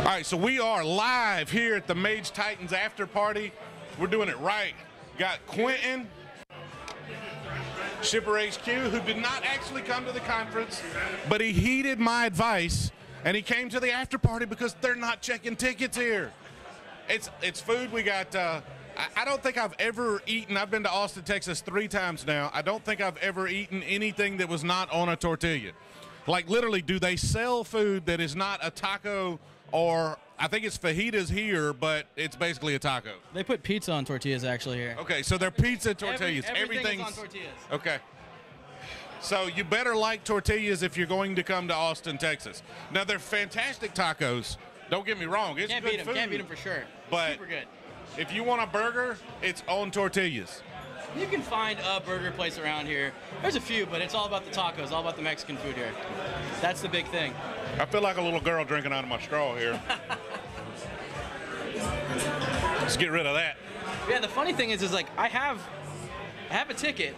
All right, so we are live here at the Mage Titans after party. We're doing it right. Got Quentin, Shipper HQ, who did not actually come to the conference, but he heeded my advice and he came to the after party because they're not checking tickets here. It's food. We got. I don't think I've ever eaten. I've been to Austin, Texas 3 times now. I don't think I've ever eaten anything that was not on a tortilla. Like literally, do they sell food that is not a taco? Or I think it's fajitas here, but it's basically a taco. They put pizza on tortillas actually here. Okay, so they're pizza tortillas. Everything's on tortillas. Okay. So you better like tortillas if you're going to come to Austin, Texas. Now they're fantastic tacos. Don't get me wrong. It's good food. Can't beat them for sure. But super good. If you want a burger, it's on tortillas. You can find a burger place around here. There's a few, but it's all about the tacos, all about the Mexican food here. That's the big thing. I feel like a little girl drinking out of my straw here. Let's get rid of that. Yeah, the funny thing is like I have a ticket,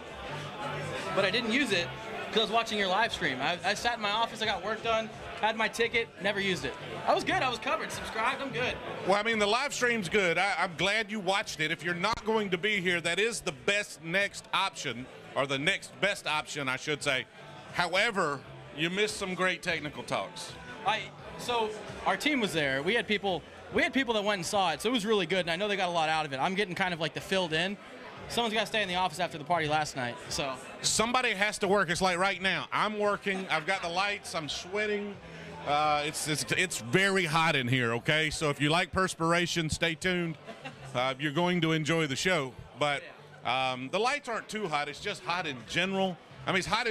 but I didn't use it because I was watching your live stream. I sat in my office, I got work done, had my ticket, never used it. I was good, I was covered, subscribed, I'm good. Well, I mean, the live stream's good. I'm glad you watched it. If you're not going to be here, that is the best next option, or the next best option, I should say. However, you missed some great technical talks. So our team was there. We had people that went and saw it, so it was really good, and I know they got a lot out of it. I'm getting kind of like the filled in. Someone's got to stay in the office after the party last night, so. Somebody has to work. It's like right now. I'm working. I've got the lights. I'm sweating. It's very hot in here, okay? So if you like perspiration, stay tuned. You're going to enjoy the show. But the lights aren't too hot. It's just hot in general. I mean, it's hot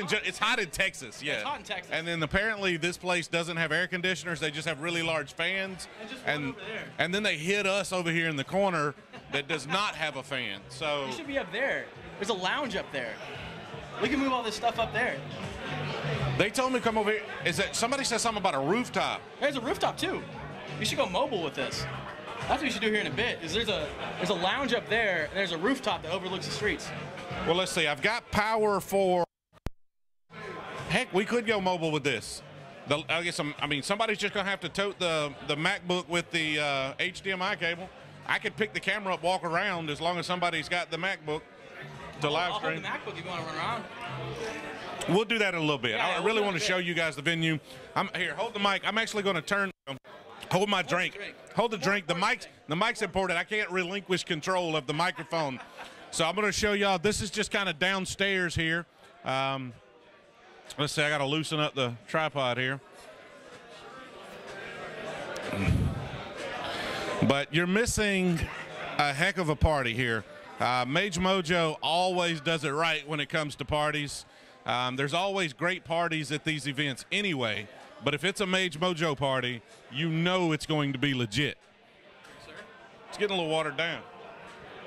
in Texas, yeah. It's hot in Texas. And then apparently this place doesn't have air conditioners. They just have really large fans. And then they hit us over here in the corner that does not have a fan. So you should be up there. There's a lounge up there. We can move all this stuff up there. They told me to come over here. Is that somebody said something about a rooftop? There's a rooftop too. You should go mobile with this. That's what you should do here in a bit. Is there's a lounge up there and there's a rooftop that overlooks the streets. Well, let's see. I've got power for. Heck, we could go mobile with this. I guess somebody's just gonna have to tote the MacBook with the HDMI cable. I could pick the camera up, walk around, as long as somebody's got the MacBook to live stream. I'll hold the MacBook if you want to run around. We'll do that in a little bit. Yeah, I really want to show you guys the venue. Here, hold the mic. I'm actually going to turn. Hold my drink. Hold the drink. The mic's important. I can't relinquish control of the microphone. So I'm going to show y'all. This is just kind of downstairs here. Let's see. I got to loosen up the tripod here. But you're missing a heck of a party here. MageMojo always does it right when it comes to parties. There's always great parties at these events anyway, but if it's a MageMojo party, you know it's going to be legit. Sir? It's getting a little watered down.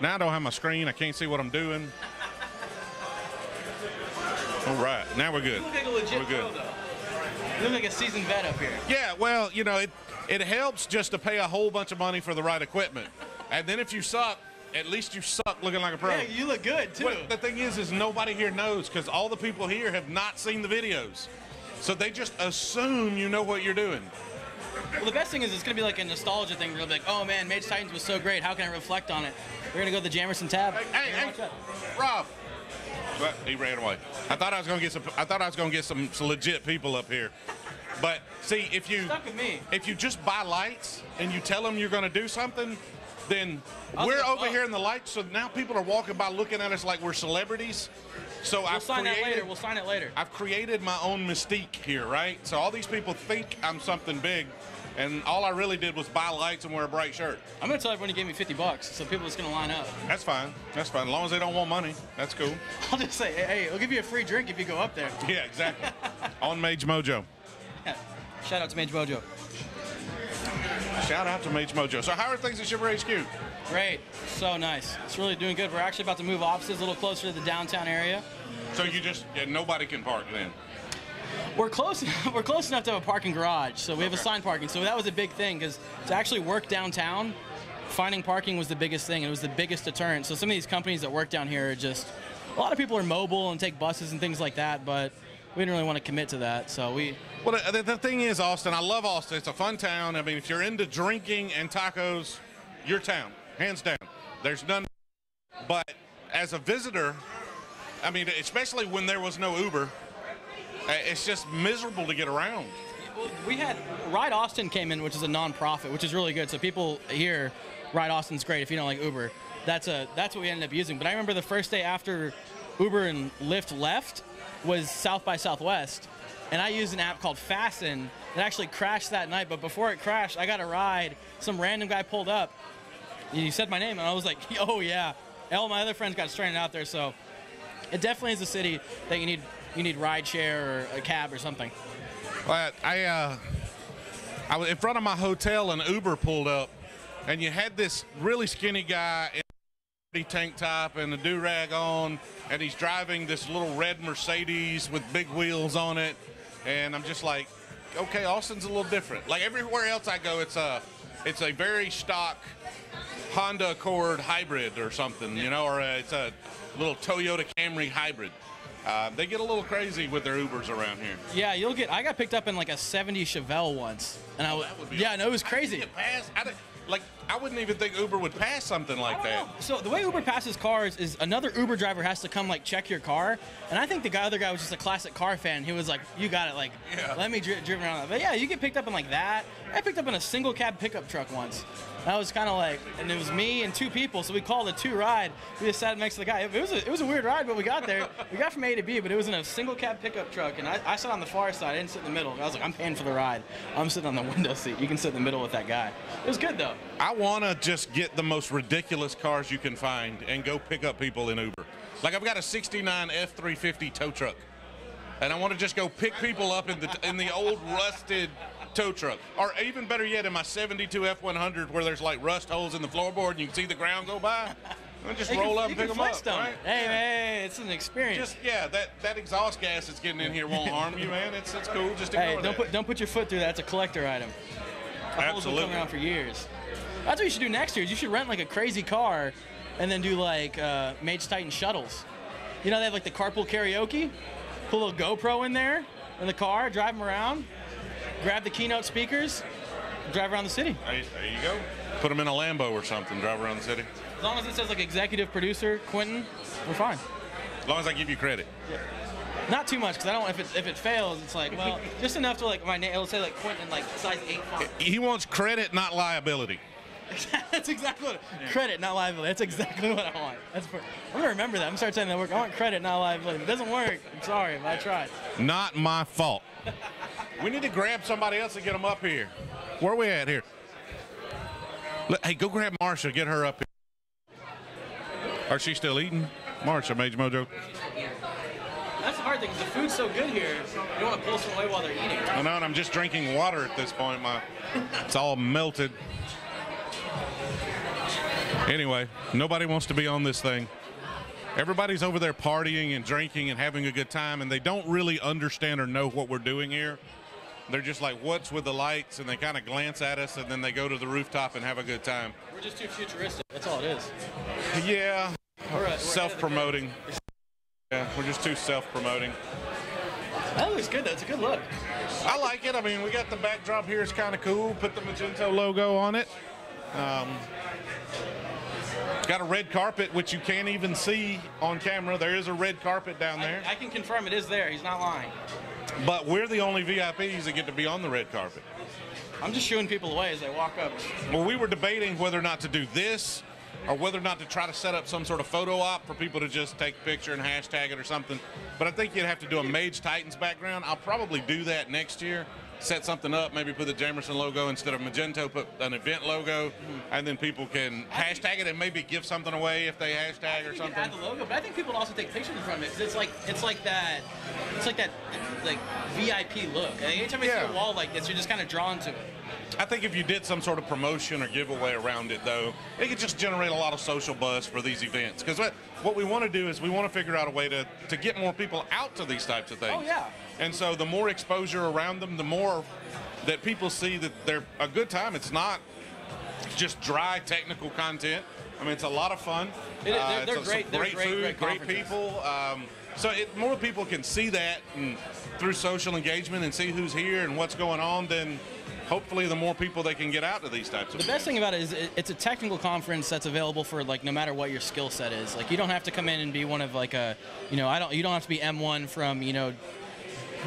Now I don't have my screen. I can't see what I'm doing. All right, now we're good. You look like a legit pro, though. You look like a seasoned vet up here. Yeah, well, you know, it helps just to pay a whole bunch of money for the right equipment. And then if you suck, at least you suck looking like a pro. Yeah, you look good, too. Well, the thing is nobody here knows because all the people here have not seen the videos. So they just assume you know what you're doing. Well, the best thing is it's going to be like a nostalgia thing. We're going to be like, oh, man, Mage Titans was so great. How can I reflect on it? We're going to go to the Jamerson tab. Hey, Rob. Well, he ran away. I thought I was going to get some legit people up here. But see, if you just buy lights and you tell them you're going to do something, then we're over here in the lights. So now people are walking by looking at us like we're celebrities. So We'll sign it later. I've created my own mystique here, right? So all these people think I'm something big, and all I really did was buy lights and wear a bright shirt. I'm going to tell everyone you gave me $50, so people are just going to line up. That's fine. That's fine. As long as they don't want money, that's cool. I'll just say, hey, I'll give you a free drink if you go up there. Yeah, exactly. On MageMojo. Yeah. Shout out to MageMojo. Shout out to MageMojo. So how are things at Shipper HQ? Great. So nice. It's really doing good. We're actually about to move offices a little closer to the downtown area. So nobody can park then? We're close enough to have a parking garage, so we have assigned parking. So that was a big thing because to actually work downtown, finding parking was the biggest thing. It was the biggest deterrent. So some of these companies that work down here are just, a lot of people are mobile and take buses and things like that, but we didn't really want to commit to that. So we Well, the thing is, Austin, I love Austin. It's a fun town. I mean, if you're into drinking and tacos, your town, hands down. There's none. But as a visitor, I mean, especially when there was no Uber, it's just miserable to get around. We had Ride Austin came in, which is a non-profit, which is really good. So people here, Ride Austin's great if you don't like Uber. That's what we ended up using. But I remember the first day after Uber and Lyft left was South by Southwest. And I used an app called Fasten. It actually crashed that night, but before it crashed, I got a ride. Some random guy pulled up. He said my name, and I was like, oh, yeah. All my other friends got stranded out there, so it definitely is a city that you need ride share or a cab or something. Well, I was in front of my hotel, and Uber pulled up, and you had this really skinny guy in a tank top and a do-rag on, and he's driving this little red Mercedes with big wheels on it. And I'm just like, okay, Austin's a little different. Like everywhere else I go, it's a very stock Honda Accord hybrid or something, you know, or it's a little Toyota Camry hybrid. They get a little crazy with their Ubers around here. Yeah, I got picked up in like a 70 Chevelle once, and no, it was crazy. I wouldn't even think Uber would pass something like that. So the way Uber passes cars is another Uber driver has to come like check your car, and I think the other guy was just a classic car fan. He was like, "You got it, like, let me drive around." But yeah, you get picked up in like that. I picked up in a single cab pickup truck once. That was kind of like, and it was me and two people, so we called a 2-ride. We just sat next to the guy. It was a weird ride, but we got there. We got from A to B, but it was in a single cab pickup truck, and I sat on the far side. I didn't sit in the middle. I was like, I'm paying for the ride. I'm sitting on the window seat. You can sit in the middle with that guy. It was good though. I want to just get the most ridiculous cars you can find and go pick up people in Uber. Like I've got a '69 F350 tow truck, and I want to just go pick people up in the old rusted tow truck, or even better yet, in my '72 F100 where there's like rust holes in the floorboard and you can see the ground go by. And just roll up and pick them up. Right? Hey, it's an experience. That exhaust gas that's getting in here won't harm you, man. It's cool. Just ignore that. Don't put your foot through that. It's a collector item. Absolutely. Been coming around for years. That's what you should do next year. Is you should rent like a crazy car, and then do like Mage Titan shuttles. You know they have like the carpool karaoke. Put a little GoPro in there in the car, drive them around, grab the keynote speakers, drive around the city. There you go. Put them in a Lambo or something. Drive around the city. As long as it says like executive producer Quentin, we're fine. As long as I give you credit. Yeah. Not too much, because I don't. If it fails, it's like, well, just enough to like my name. It'll say like Quentin, like size 8 font. He wants credit, not liability. That's exactly what. Credit, not liability. That's exactly what I want. I'm gonna remember that. I'm gonna start saying that work. I want credit, not liability. If it doesn't work, I'm sorry, but I tried. Not my fault. We need to grab somebody else and get them up here. Where are we at here? Hey, go grab Marsha. Get her up here. Are she still eating? Marsha, MageMojo. That's the hard thing, because the food's so good here, you don't want to pull someone away while they're eating. Right? I know, and I'm just drinking water at this point. It's all melted. Anyway, nobody wants to be on this thing. Everybody's over there partying and drinking and having a good time, and they don't really understand or know what we're doing here. They're just like, what's with the lights? And they kind of glance at us, and then they go to the rooftop and have a good time. We're just too futuristic. That's all it is. Yeah. Self-promoting. Yeah, we're just too self-promoting. That looks good, though. It's a good look. I like it. I mean, we got the backdrop here. It's kind of cool. Put the Magento logo on it. Got a red carpet, which you can't even see on camera. There is a red carpet down there. I can confirm it is there. He's not lying. But we're the only VIPs that get to be on the red carpet. I'm just shooing people away as they walk up. Well, we were debating whether or not to do this, or whether or not to try to set up some sort of photo op for people to just take a picture and hashtag it or something. But I think you'd have to do a Mage Titans background. I'll probably do that next year. Set something up, maybe put the Jamerson logo instead of Magento, put an event logo, and then people can hashtag it and maybe give something away if they hashtag or something. Add the logo, but I think people also take pictures from it, because it's like that VIP look. Anytime I see a wall like this, you're just kind of drawn to it. I think if you did some sort of promotion or giveaway around it, though, it could just generate a lot of social buzz for these events. Because what we want to do is we want to figure out a way to get more people out to these types of things. Oh, yeah. And so the more exposure around them, the more that people see that they're a good time. It's not just dry technical content. I mean, it's a lot of fun. They're great. Great food, great people. So more people can see that and through social engagement and see who's here and what's going on, then hopefully the more people they can get out to these types of The best thing about it is it's a technical conference that's available for like no matter what your skill set is. Like you don't have to come in and be one of like a, you know, you don't have to be M1 from, you know,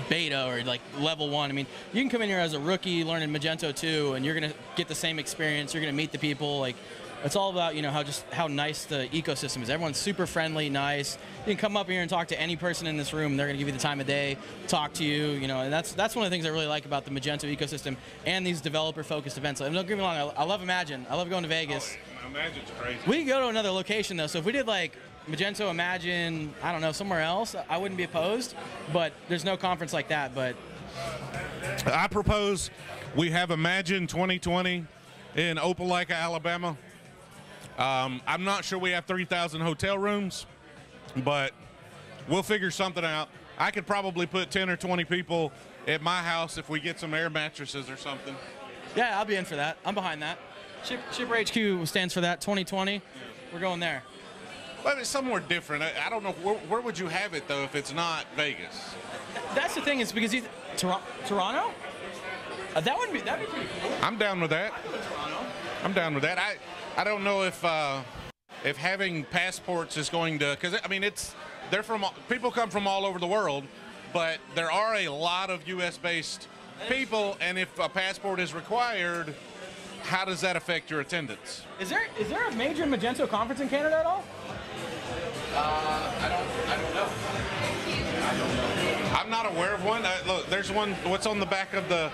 beta or like level 1. I mean, you can come in here as a rookie learning Magento 2 and you're going to get the same experience. You're going to meet the people. Like it's all about, you know, how nice the ecosystem is. Everyone's super friendly, nice. You can come up here and talk to any person in this room. They're going to give you the time of day, talk to you, you know, and that's one of the things I really like about the Magento ecosystem and these developer-focused events. Like, don't get me wrong, I love Imagine. I love going to Vegas. Oh, Imagine's crazy. We could go to another location, though. So if we did, like, Magento, Imagine, I don't know, somewhere else, I wouldn't be opposed. But there's no conference like that. But I propose we have Imagine 2020 in Opelika, Alabama. I'm not sure we have 3,000 hotel rooms, but we'll figure something out. I could probably put 10 or 20 people at my house if we get some air mattresses or something. Yeah, I'll be in for that. I'm behind that. Shipper HQ stands for that, 2020. Yeah. We're going there. Well, it's somewhere different. I don't know. Where would you have it, though, if it's not Vegas? That's the thing is because Toronto? That'd be pretty cool. I'm down with that. I'm down with that. I don't know if having passports is going to, because I mean people come from all over the world, but there are a lot of U.S. based people, and if a passport is required, how does that affect your attendance? Is there a major Magento conference in Canada at all? I don't know. I'm not aware of one. Look, there's one. What's on the back of the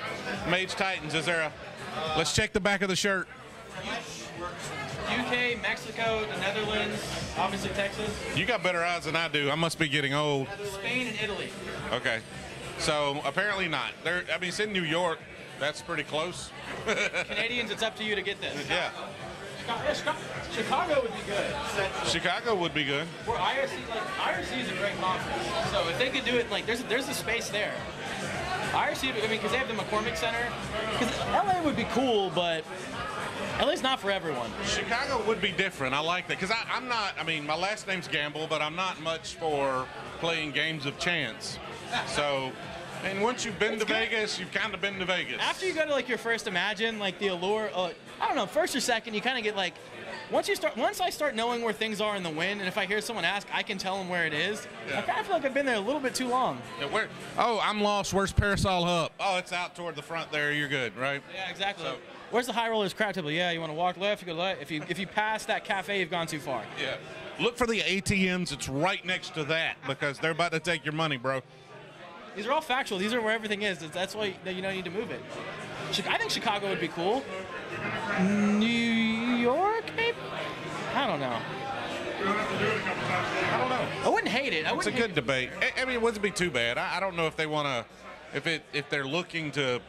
Mage Titans? Is there a? Let's check the back of the shirt. UK, Mexico, the Netherlands, obviously Texas. You got better odds than I do. I must be getting old. Spain and Italy. Okay. So apparently not. I mean, it's in New York. That's pretty close. Canadians, it's up to you to get this. Yeah. Chicago would be good. Chicago would be good. Or IRC is a great conference. So if they could do it, like, there's the space there. IRC, I mean, because they have the McCormick Center. Because LA would be cool, but LA's not for everyone. Chicago would be different. I like that. Because I'm not, I mean, my last name's Gamble, but I'm not much for playing games of chance. So, and once you've been to Vegas, you've kind of been to Vegas. After you go to, like, your first Imagine, like, the allure, I don't know, first or second, you kind of get, like, once I start knowing where things are in the wind, and if I hear someone ask, I can tell them where it is. Yeah. I kind of feel like I've been there a little bit too long. Yeah, oh, I'm lost. Where's Parasol Hub? Oh, it's out toward the front there. You're good, right? Yeah, exactly. So, where's the High Rollers crab table? Yeah, you want to walk left, you go left. If you pass that cafe, you've gone too far. Yeah. Look for the ATMs. It's right next to that because they're about to take your money, bro. These are all factual. These are where everything is. That's why you don't need to move it. I think Chicago would be cool. New York, maybe? I don't know. I don't know. I wouldn't hate it. It's a good debate. I mean, it wouldn't be too bad. I don't know if they want to, if they're looking to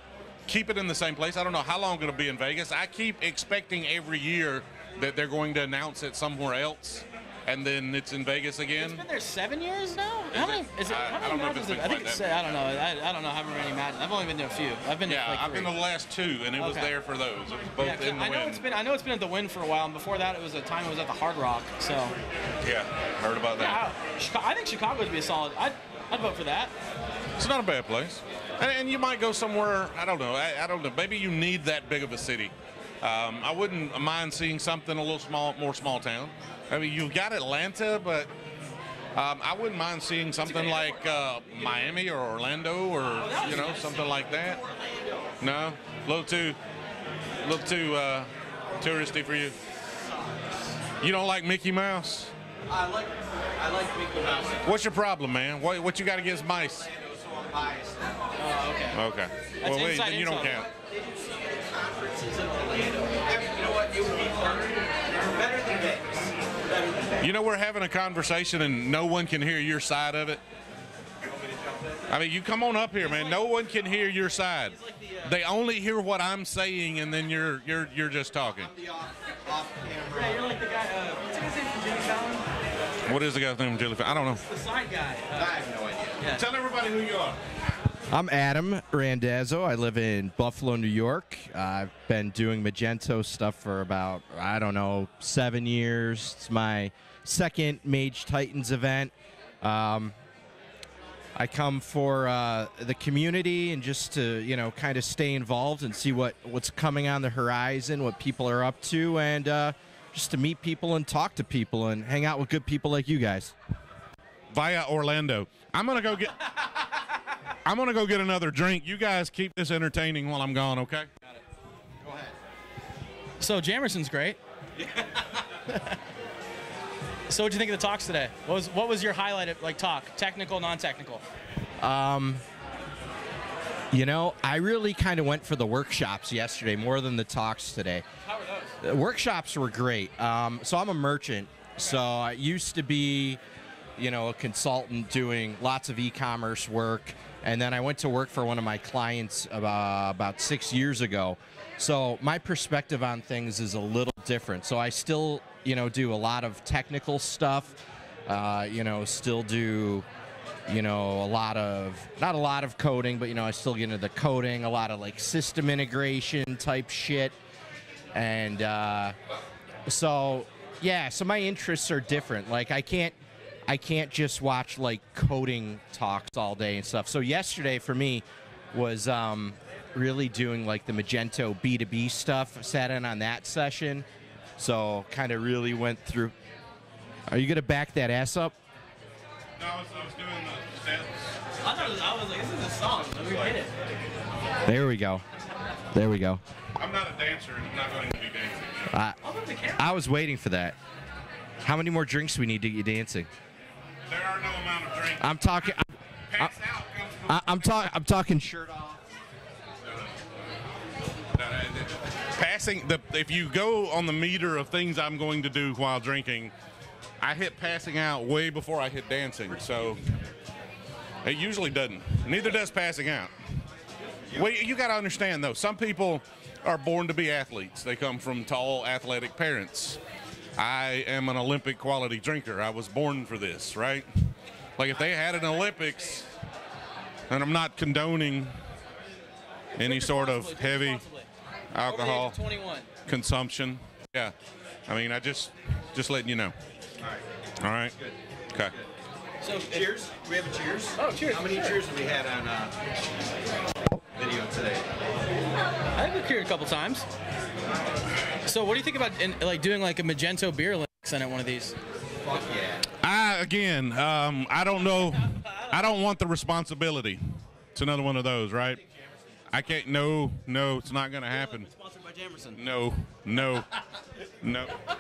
keep it in the same place. I don't know how long it'll be in Vegas. I keep expecting every year that they're going to announce it somewhere else, and then it's in Vegas again. It's been there 7 years now. How many matches? I think it's. I don't know. I don't know how many matches. I've only been to a few. I've been. Yeah, to like I've been to the last two, and it was there for those. It was both in the Wynn. I know it's been at the Wynn for a while, and before that, it was a time it was at the Hard Rock. So. Yeah, heard about that. Yeah, I think Chicago would be a solid. I'd vote for that. It's not a bad place, and you might go somewhere. I don't know. I don't know. Maybe you need that big of a city. I wouldn't mind seeing something a little more small town. I mean, you've got Atlanta, but I wouldn't mind seeing something like Miami or Orlando or something like that. No, a little too touristy for you. You don't like Mickey Mouse? I like Mickey Mouse. What's your problem, man? What you got against mice? So I'm biased. Oh, okay. Well, wait, then you don't count. Conferences in Orlando. You know what? It would be fun. Better than Vegas. You know, we're having a conversation and no one can hear your side of it. I mean, you come on up here, man. No one can hear your side. They only hear what I'm saying, and then you're just talking. I'm the off camera. Yeah, you're like the guy. What's his name from Jimmy Fallon? What is the guy's name from Jimmy Fallon? I don't know. The side guy. I have no idea. Yeah. Tell everybody who you are. I'm Adam Randazzo. I live in Buffalo, New York. I've been doing Magento stuff for about, 7 years. It's my second Mage Titans event. I come for the community and just to, you know, kind of stay involved and see what's coming on the horizon, what people are up to, and just to meet people and talk to people and hang out with good people like you guys. Via Orlando. I'm gonna go get another drink. You guys keep this entertaining while I'm gone, okay? Got it. Go ahead. So Jamerson's great. So what'd you think of the talks today? What was your highlight of talk? Technical, non-technical? You know, I really kind of went for the workshops yesterday more than the talks today. How were those? The workshops were great. So I'm a merchant. So I used to be, you know, a consultant doing lots of e-commerce work. And then I went to work for one of my clients about 6 years ago. So my perspective on things is a little different. So I still, you know, do a lot of technical stuff, you know, still do, you know, not a lot of coding, but, you know, I still get into the coding, a lot of like system integration type shit. And so, yeah, so my interests are different. Like I can't just watch like coding talks all day and stuff. So yesterday for me was really doing like the Magento B2B stuff. I sat in on that session. So kind of really went through. Are you going to back that ass up? No, I was doing the steps. I was like, this is a song. Let me hit it. There we go. There we go. I'm not a dancer, and I'm not going to be dancing. I'll move the camera. I was waiting for that. How many more drinks do we need to get you dancing? There are no amount of drinks. I'm talking. Pass out comes from I'm talking shirt off. If you go on the meter of things I'm going to do while drinking, I hit passing out way before I hit dancing. So it usually doesn't. Neither does passing out. Well, you got to understand though, some people are born to be athletes. They come from tall, athletic parents. I am an Olympic quality drinker. I was born for this, right? Like if they had an Olympics, and I'm not condoning any sort of heavy alcohol Over the age of 21. consumption. Yeah. I mean, I just letting you know. All right. Good. Okay. So Cheers. Do we have a cheers? Oh, cheers. How many Sure. cheers have we had on video today? I've been cured a couple times. So what do you think about doing like a Magento beer links on one of these? Fuck yeah. I don't know. I don't want the responsibility. It's another one of those, right? I can't. No, it's not going to happen. Sponsored by Jamerson. No.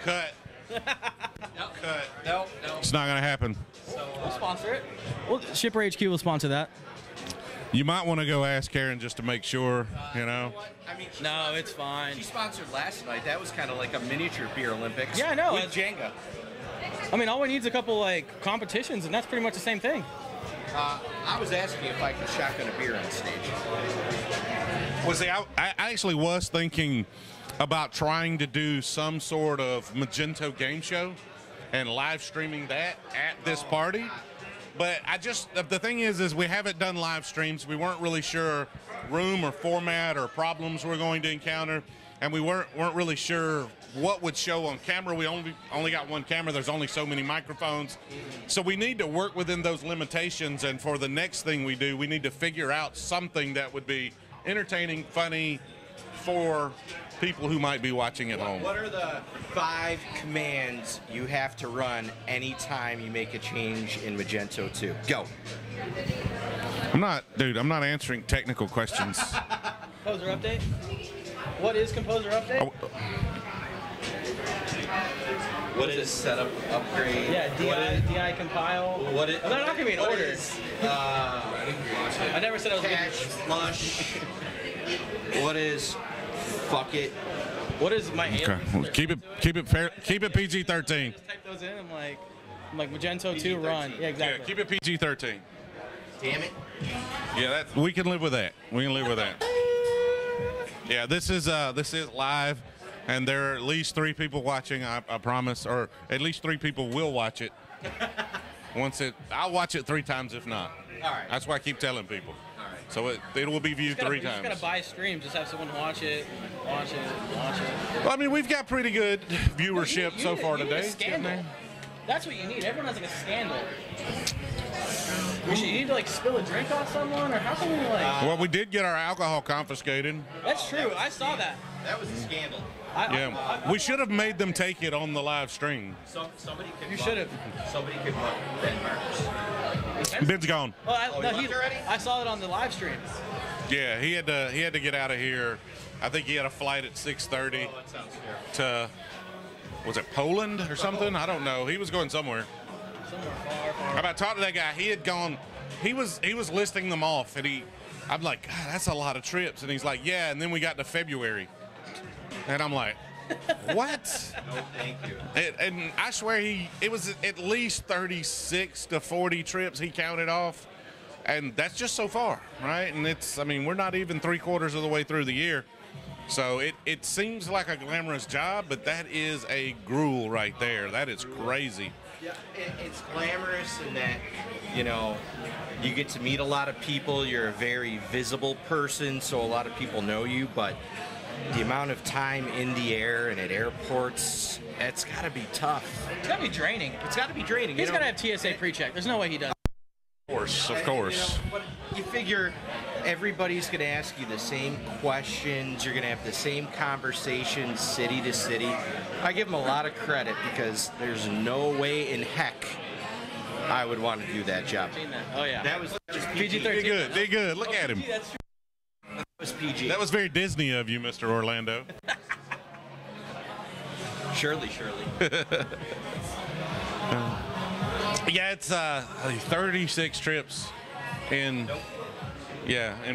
Cut. Cut. No. It's not going to happen. We'll sponsor it. Well, Shipper HQ will sponsor that. You might want to go ask Karen just to make sure, you know. I mean, No, it's fine. she sponsored last night. That was kind of like a miniature beer Olympics. Yeah, I know. With Jenga. I mean, all we need is a couple like competitions, and that's pretty much the same thing. I was asking if I could shotgun a beer on stage. Was I actually was thinking about trying to do some sort of Magento game show and live streaming that at this party. But the thing is we haven't done live streams. We weren't really sure room or format or problems we're going to encounter, and we weren't really sure what would show on camera. We only got one camera. There's only so many microphones. So we need to work within those limitations, and for the next thing we do, we need to figure out something that would be entertaining, funny for people who might be watching at home. What are the 5 commands you have to run anytime you make a change in Magento 2? Go. I'm not answering technical questions. Composer update? What is Composer update? What is setup upgrade? Yeah, DI compile. What is? They're not gonna be in order. I never said I was cache flush. What is? Fuck it. What is my Okay, well, keep it fair. Keep it PG-13. Just type those in. I'm like Magento 2 run. Yeah, Yeah, exactly. keep it PG-13. Damn it. Yeah, we can live with that. We can live with that. Yeah, this is live, and there are at least 3 people watching. I promise, or at least 3 people will watch it. I'll watch it 3 times if not. All right. That's why I keep telling people. All right. So it will be viewed 3 You just times. gotta buy streams. Just have someone watch it. Well, I mean, we've got pretty good viewership so far you need today. a scandal. That's what you need. Everyone has like a scandal. You need to like spill a drink on someone, or how can we like? Well, we did get our alcohol confiscated. That's true. I saw that. That was a scandal. Yeah, we should have made them take it on the live stream. Somebody could. You should have. Somebody could want Ben Marcus. Ben's gone. Oh, he left already? I saw it on the live stream. Yeah, he had to get out of here. I think he had a flight at 6:30 That sounds fair. to, was it Poland or something? I don't know. He was going somewhere. Somewhere far. I talked to that guy. He had gone. He was listing them off, and I'm like, God, that's a lot of trips. And he's like, yeah. And then we got to February, and I'm like, what? No, thank you. And I swear it was at least 36 to 40 trips he counted off, and that's just so far, right? And we're not even 3/4 of the way through the year. So it seems like a glamorous job, but that is a gruel right there. That is crazy. Yeah, it's glamorous in that, you get to meet a lot of people. You're a very visible person, so a lot of people know you, but the amount of time in the air and at airports, it's got to be tough. It's got to be draining. It's got to be draining. He's got to have TSA pre-check. There's no way he does. Of course. But you figure everybody's going to ask you the same questions. You're going to have the same conversations city to city. I give them a lot of credit because there's no way in heck I would want to do that job. Oh, yeah. That was just PG-13. Did good. Look at him. That's true. That was PG. That was very Disney of you, Mr. Orlando. Surely. Yeah, it's 36 trips in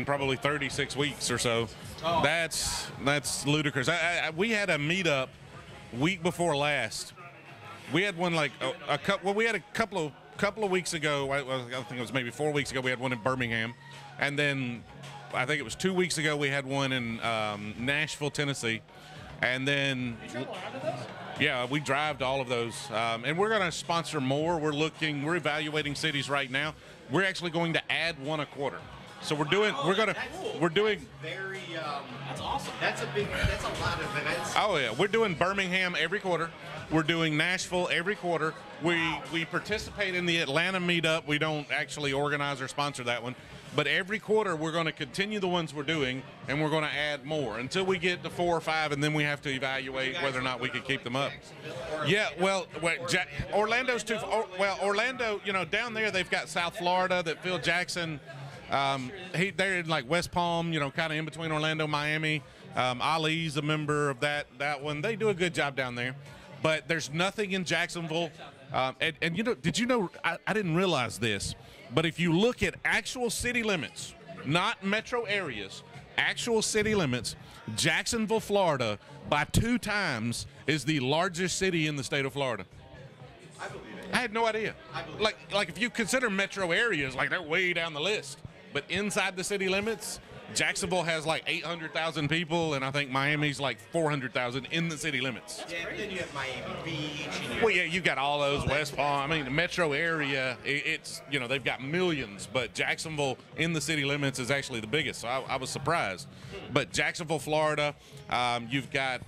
probably 36 weeks or so. Oh. That's ludicrous. We had a meetup week before last. We had one like a couple of weeks ago. I think it was maybe 4 weeks ago. We had one in Birmingham, and then I think it was 2 weeks ago we had one in Nashville, Tennessee, and then. Yeah, we drive to all of those, and we're going to sponsor more. We're evaluating cities right now. We're actually going to add one a quarter. So we're doing. Very. That's awesome. That's a lot of events. Oh yeah, we're doing Birmingham every quarter. We're doing Nashville every quarter. We participate in the Atlanta meetup. We don't actually organize or sponsor that one. But every quarter, we're going to continue the ones we're doing, and we're going to add more until we get to 4 or 5, and then we have to evaluate whether or not we can keep them up. Yeah, Orlando's too. Orlando, down there they've got South Florida that Phil Jackson. They're in like West Palm, kind of in between Orlando, Miami. Ali's a member of that one. They do a good job down there, but there's nothing in Jacksonville. Did you know? I didn't realize this. But if you look at actual city limits, not metro areas, actual city limits, Jacksonville, Florida, by 2 times is the largest city in the state of Florida. I believe it. I had no idea. I believe Like if you consider metro areas, like they're way down the list. But inside the city limits, Jacksonville has like 800,000 people, and I think Miami's like 400,000 in the city limits. Yeah, then you have Miami Beach. Well, yeah, you got all those, West Palm. I mean, the metro area, it's, they've got millions, but Jacksonville in the city limits is actually the biggest, so I was surprised. But Jacksonville, Florida, you've got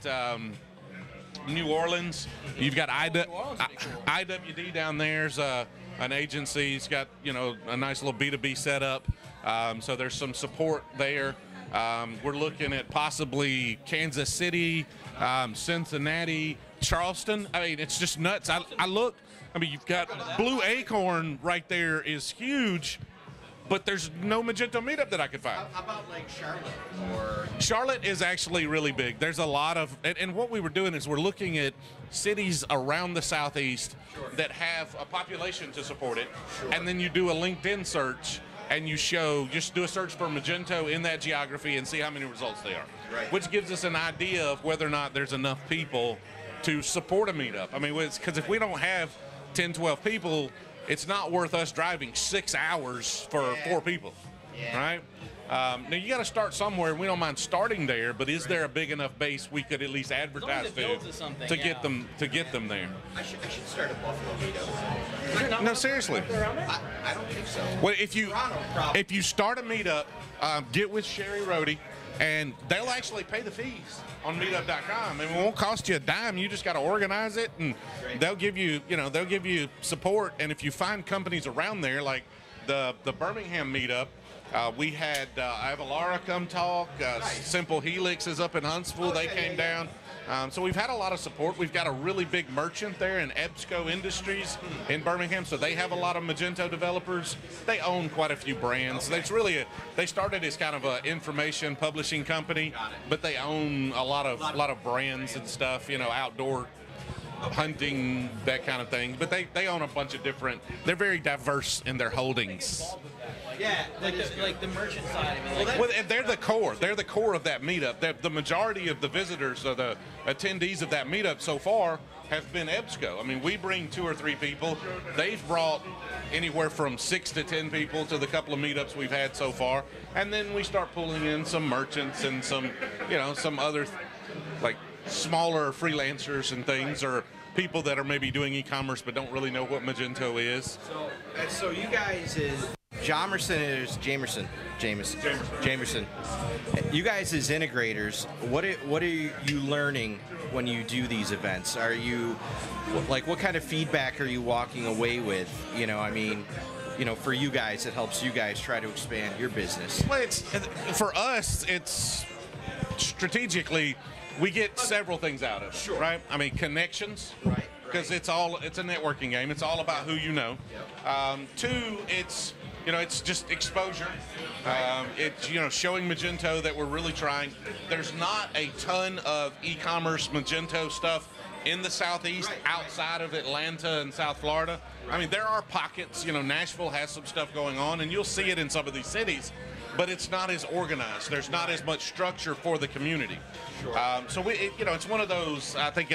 New Orleans, you've got IWD down there's an agency. It's got, a nice little B2B setup. So there's some support there. We're looking at possibly Kansas City, Cincinnati, Charleston. I mean, it's just nuts. I looked. I mean, you've got Blue Acorn right there is huge, but there's no Magento meetup that I could find. How about like Charlotte? Charlotte is actually really big. There's a lot of, and what we were doing is we're looking at cities around the Southeast that have a population to support it, and then you do a LinkedIn search. And you just do a search for Magento in that geography and see how many results they are. Right. Which gives us an idea of whether or not there's enough people to support a meetup. I mean, because if we don't have 10, 12 people, it's not worth us driving 6 hours for 4 people, right? Now, you got to start somewhere. We don't mind starting there, but is there a big enough base we could at least advertise to get them there? I should start a Buffalo meetup. No, seriously. I don't think so. Well, if you start a meetup, get with Sherry Rohde, and they'll actually pay the fees on meetup.com. I mean, it won't cost you a dime. You just got to organize it, and they'll give you support. And if you find companies around there, like the Birmingham meetup. We had Avalara come talk. Simple Helix is up in Huntsville. They came down. So we've had a lot of support. We've got a really big merchant there in EBSCO Industries in Birmingham. So they have a lot of Magento developers. They own quite a few brands. They started as kind of an information publishing company, but they own a lot of brands and stuff. You know, outdoor hunting, that kind of thing. But they own a bunch of different. They're very diverse in their holdings. Yeah, like the merchant side of it. Well, they're the core. They're the core of that meetup. The majority of the visitors or the attendees of that meetup so far have been EBSCO. I mean, we bring 2 or 3 people. They've brought anywhere from 6 to 10 people to the couple of meetups we've had so far. And then we start pulling in some merchants and some other like smaller freelancers and things, or people that are maybe doing e-commerce but don't really know what Magento is. So you guys is Jamerson. You guys as integrators, what are you learning when you do these events? Are you like, what kind of feedback are you walking away with? You know, I mean, you know, for you guys, it helps you guys try to expand your business. Well, for us, it's strategically, we get several things out of it, right? I mean, connections, right? Because it's a networking game. It's all about who you know. Yep. 2, it's just exposure. It's showing Magento that we're really trying. There's not a ton of e-commerce Magento stuff in the Southeast outside of Atlanta and South Florida. I mean, there are pockets. Nashville has some stuff going on, and you'll see it in some of these cities, but it's not as organized. There's not as much structure for the community. Sure. So it's one of those. I think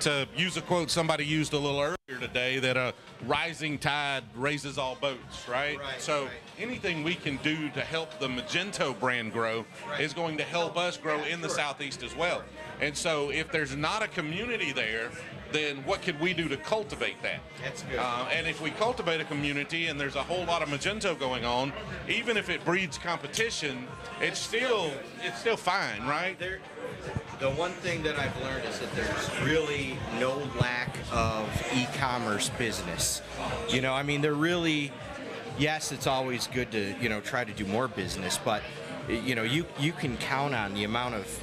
to use a quote somebody used a little earlier today, that a rising tide raises all boats, right? So anything we can do to help the Magento brand grow is going to help us grow in the Southeast as well. And so if there's not a community there, then what could we do to cultivate that? That's good. And if we cultivate a community and there's a whole lot of Magento going on, even if it breeds competition, it's still fine, right? The one thing that I've learned is that there's really no lack of e-commerce business. I mean, yes, it's always good to, try to do more business, but, you can count on the amount of,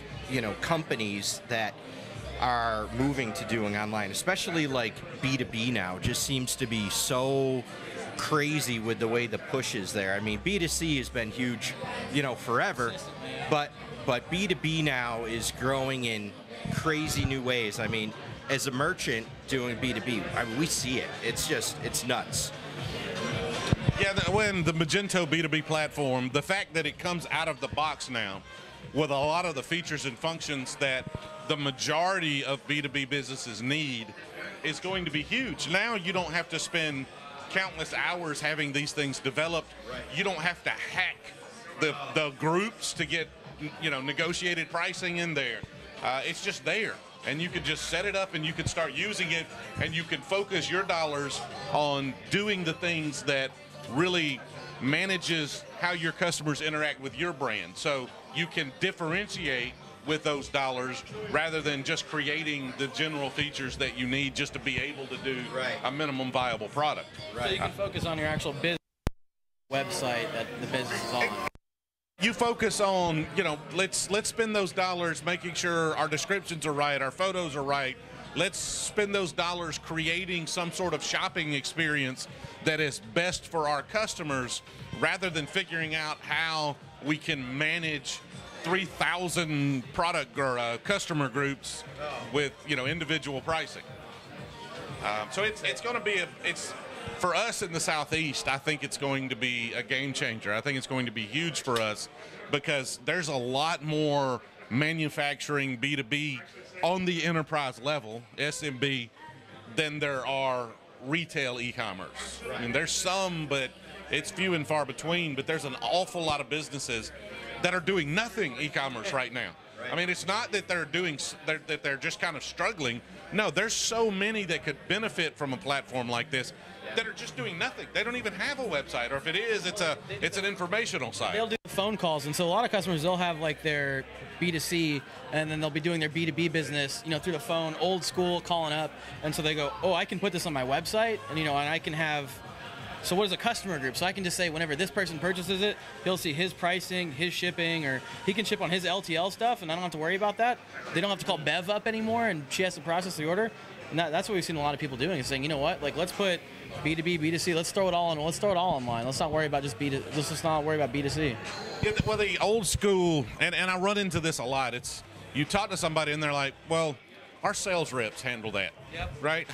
companies that are moving to doing online, especially like B2B now, just seems to be so crazy with the way the push is there. I mean, B2C has been huge, forever, but B2B now is growing in crazy new ways. I mean, as a merchant doing B2B, we see it. It's nuts. Yeah, when the Magento B2B platform, the fact that it comes out of the box now with a lot of the features and functions that the majority of B2B businesses need is going to be huge. Now you don't have to spend countless hours having these things developed. You don't have to hack the groups to get negotiated pricing in there. It's just there, and you could just set it up and you could start using it, and you can focus your dollars on doing the things that really manages how your customers interact with your brand. So you can differentiate with those dollars rather than just creating the general features that you need just to be able to do a minimum viable product. So you can focus on your actual business website that the business is on. You focus on, let's spend those dollars making sure our descriptions are right, our photos are right. Let's spend those dollars creating some sort of shopping experience that is best for our customers, rather than figuring out how we can manage 3,000 product or customer groups with individual pricing. So it's going to be for us in the Southeast. I think it's going to be a game changer. I think it's going to be huge for us because there's a lot more manufacturing B2B on the enterprise level, SMB, than there are retail e-commerce. I mean, there's some, but it's few and far between. But there's an awful lot of businesses that are doing nothing e-commerce right now. I mean, it's not that they're just kind of struggling. No, there's so many that could benefit from a platform like this that are just doing nothing. They don't even have a website, or if it is, it's an informational site. They'll do phone calls, and so a lot of customers, they'll have like their B2C, and then they'll be doing their B2B business, through the phone, old school, calling up, and so they go, oh, I can put this on my website, and and I can have So what is a customer group? So I can just say whenever this person purchases it, he'll see his pricing, his shipping, or he can ship on his LTL stuff, and I don't have to worry about that. They don't have to call Bev up anymore, and she has to process the order. And that's what we've seen a lot of people doing, is saying, you know what, like, let's put B2B, B2C, let's throw it all online. Let's not worry about let's not worry about B2C. Yeah, well, the old school, and I run into this a lot. It's, you talk to somebody and they're like, well, our sales reps handle that. Yep. Right?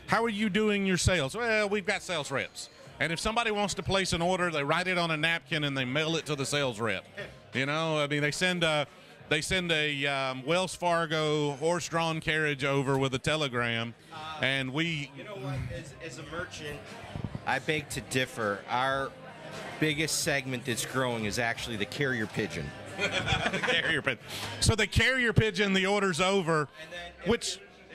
How are you doing your sales? Well, we've got sales reps. And if somebody wants to place an order, they write it on a napkin and they mail it to the sales rep. You know, I mean, they send a Wells Fargo horse-drawn carriage over with a telegram, and we. You know what? As a merchant, I beg to differ. Our biggest segment that's growing is actually the carrier pigeon. The carrier pigeon. So the carrier pigeon, the order's over. And then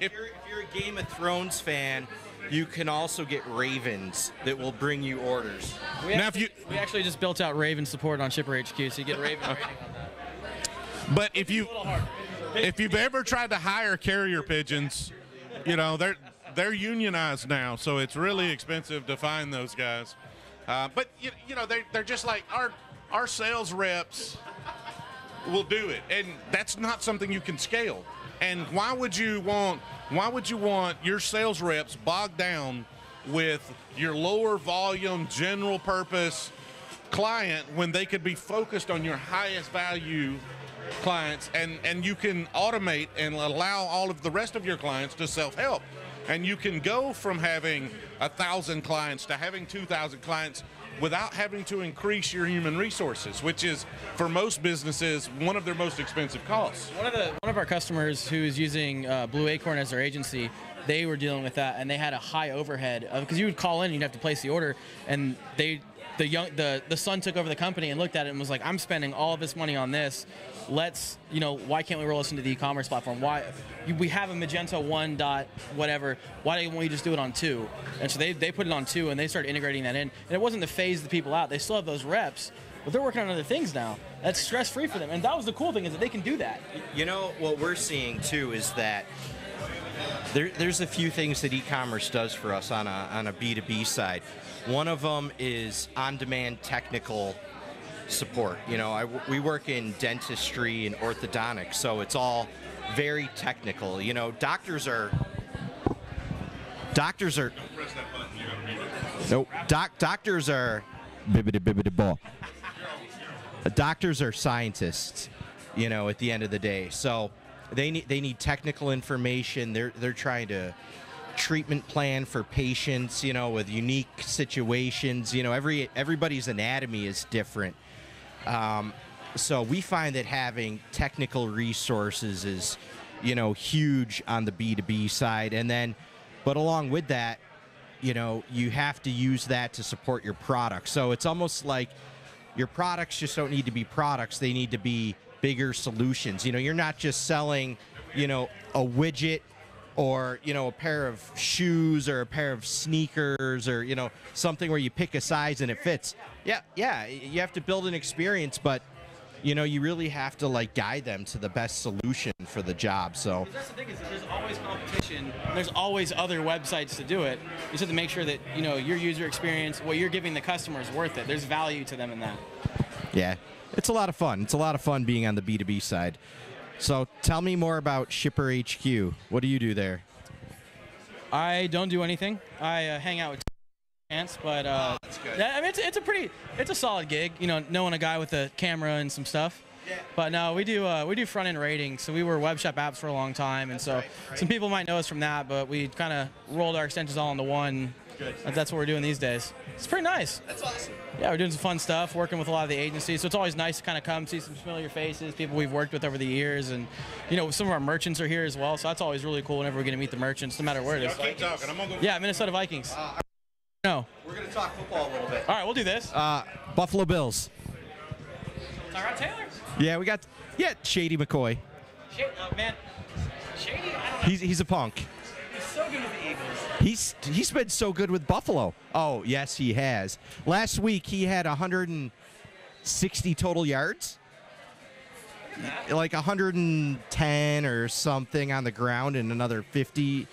if you're a Game of Thrones fan, you can also get ravens that will bring you orders. We actually just built out Raven support on Shipper HQ, so you get Raven rating on that. But if you've ever tried to hire carrier pigeons, you know they're unionized now, so it's really expensive to find those guys. But you know they're just like our sales reps will do it, and that's not something you can scale. And why would you want your sales reps bogged down with your lower volume general purpose client when they could be focused on your highest value clients, and you can automate and allow all of the rest of your clients to self-help, and you can go from having 1,000 clients to having 2,000 clients without having to increase your human resources, which is, for most businesses, one of their most expensive costs. One of our customers who is using Blue Acorn as their agency, they were dealing with that, and they had a high overhead because you would call in and you'd have to place the order, and the son took over the company and looked at it and was like, I'm spending all of this money on this. Let's, why can't we roll this into the e-commerce platform? Why we have a Magento 1 dot whatever. Why don't we just do it on 2? And so they put it on 2 and they started integrating that in. And it wasn't to phase the people out. They still have those reps, but they're working on other things now. That's stress-free for them. And that was the cool thing, is that they can do that. You know, what we're seeing too is that there's a few things that e-commerce does for us on a B2B side. One of them is on-demand technical support. We work in dentistry and orthodontics, so it's all very technical. Doctors are nope. Doctors are doctors are scientists. At the end of the day, so they need technical information. They're trying to treatment plan for patients, with unique situations. Everybody's anatomy is different. So we find that having technical resources is, huge on the B2B side. And then, but along with that, you have to use that to support your product. So it's almost like your products just don't need to be products. They need to be bigger solutions. You're not just selling, a widget or, a pair of shoes or a pair of sneakers or, something where you pick a size and it fits. Yeah, you have to build an experience, but, you really have to, guide them to the best solution for the job. So that's the thing, is that there's always competition. There's always other websites to do it. You just have to make sure that, your user experience, what you're giving the customer is worth it. There's value to them in that. Yeah, it's a lot of fun. It's a lot of fun being on the B2B side. So tell me more about Shipper HQ. What do you do there? I don't do anything. I hang out with chance, but that's good. I mean, it's a solid gig. Knowing a guy with a camera and some stuff. Yeah. But no, we do front end rating. So we were web shop apps for a long time, and so some people might know us from that. But we kind of rolled our extensions all into one. Good. That's what we're doing these days. It's pretty nice. That's awesome. Yeah, we're doing some fun stuff, working with a lot of the agencies. So it's always nice to kind of come see some familiar faces, people we've worked with over the years, and some of our merchants are here as well. So that's always really cool whenever we get to meet the merchants, no matter where it is. Keep talking. I'm gonna go. Yeah, Minnesota Vikings. No. We're gonna talk football a little bit. All right, we'll do this. Buffalo Bills. Tyrod Taylor. Yeah, we got Shady McCoy. Man, Shady. I don't know. He's a punk. He's so good with the Eagles. He's been so good with Buffalo. Oh, yes, he has. Last week, he had 160 total yards. Like 110 or something on the ground and another 50.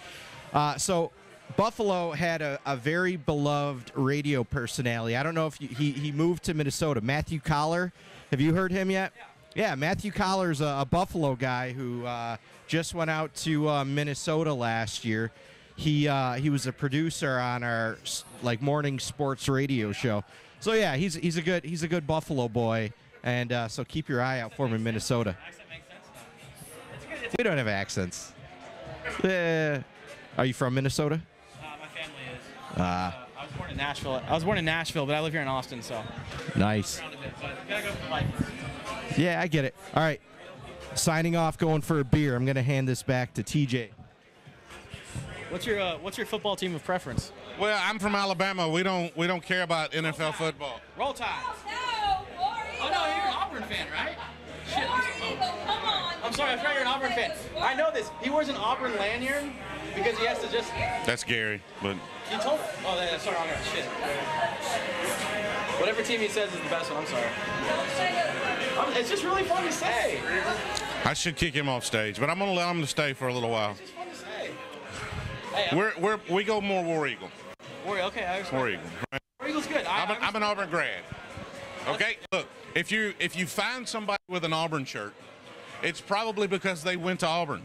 So Buffalo had a very beloved radio personality. I don't know if he moved to Minnesota. Matthew Collar. Have you heard him yet? Yeah, Matthew Collar's a Buffalo guy who just went out to Minnesota last year. He was a producer on our morning sports radio show. So yeah, he's a good Buffalo boy, and so keep your eye out for him in Minnesota. We don't have accents. Are you from Minnesota? My family is. I was born in Nashville. But I live here in Austin, so. Nice. Around a bit, but gotta go for life. Yeah, I get it. All right, signing off, going for a beer. I'm gonna hand this back to TJ. What's your football team of preference? Well, I'm from Alabama. We don't care about NFL football. Roll Tide. No, Oh no, you're an Auburn fan, right? Shit. come on. I'm sorry, I forgot you're an Auburn fan. I know this. He wears an Auburn lanyard because he has to just. That's Gary, but He told. Oh, sorry, I'm shit. Whatever team he says is the best one. I'm sorry. It's just really fun to say. I should kick him off stage. But I'm gonna allow him to stay for a little while. It's just fun to say. Hey, We go more War Eagle. okay, I respect War that. Eagle. Right? War Eagle's good. I'm an Auburn grad. Okay, look, if you find somebody with an Auburn shirt, it's probably because they went to Auburn.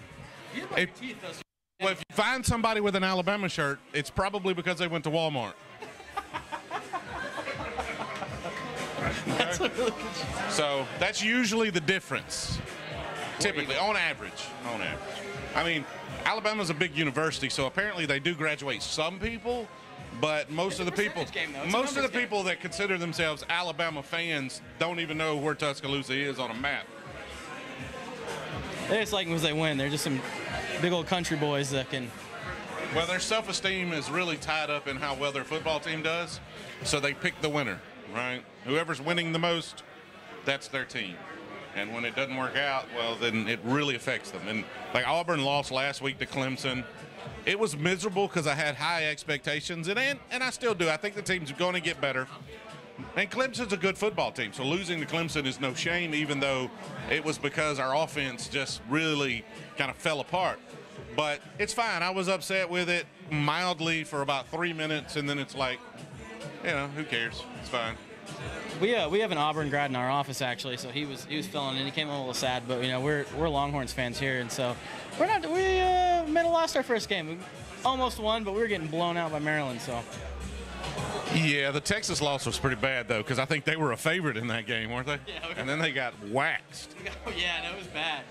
You have your teeth, though. Well, if you find somebody with an Alabama shirt, it's probably because they went to Walmart. That's a really good. So that's usually the difference. Typically, on average. I mean, Alabama's a big university, so apparently they do graduate some people, but most of the people, people that consider themselves Alabama fans don't even know where Tuscaloosa is on a map. They just like them because they win. They're just some big old country boys that can. Well, their self-esteem is really tied up in how well their football team does, so they pick the winner, right? Whoever's winning the most, that's their team. And when it doesn't work out, well, then it really affects them. And like Auburn lost last week to Clemson. It was miserable because I had high expectations, and I still do. I think the team's going to get better. And Clemson's a good football team, so losing to Clemson is no shame, even though it was because our offense just really kind of fell apart. But it's fine. I was upset with it mildly for about 3 minutes, and then it's like, who cares? It's fine. We have an Auburn grad in our office actually, so he was feeling it. He came a little sad, but we're Longhorns fans here, and so we might have lost our first game. We almost won, but we were getting blown out by Maryland. So yeah, the Texas loss was pretty bad though, because I think they were a favorite in that game, weren't they? Yeah. And then they got waxed. Yeah, no, it was bad.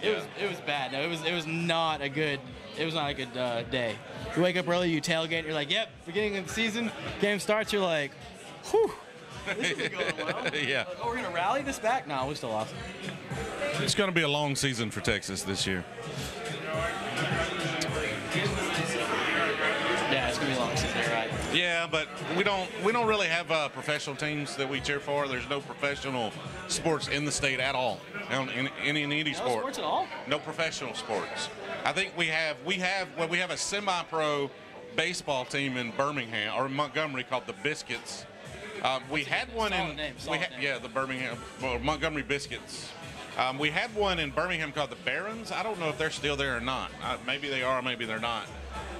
It was bad. No, it was not a good day. You wake up early, you tailgate, you're like, yep, beginning of the season, game starts, you're like, whew. This isn't going well. Yeah. Oh, we're going to rally this back? No, we still lost. It's going to be a long season for Texas this year. Yeah, it's going to be a long season, you're right. Yeah, but we don't really have professional teams that we cheer for. There's no professional sports in the state at all. In any sport. No sports at all? No professional sports. I think we have a semi-pro baseball team in Birmingham or Montgomery called the Biscuits. We had one the Birmingham Montgomery Biscuits. We had one in Birmingham called the Barons. I don't know if they're still there or not. Maybe they are, maybe they're not.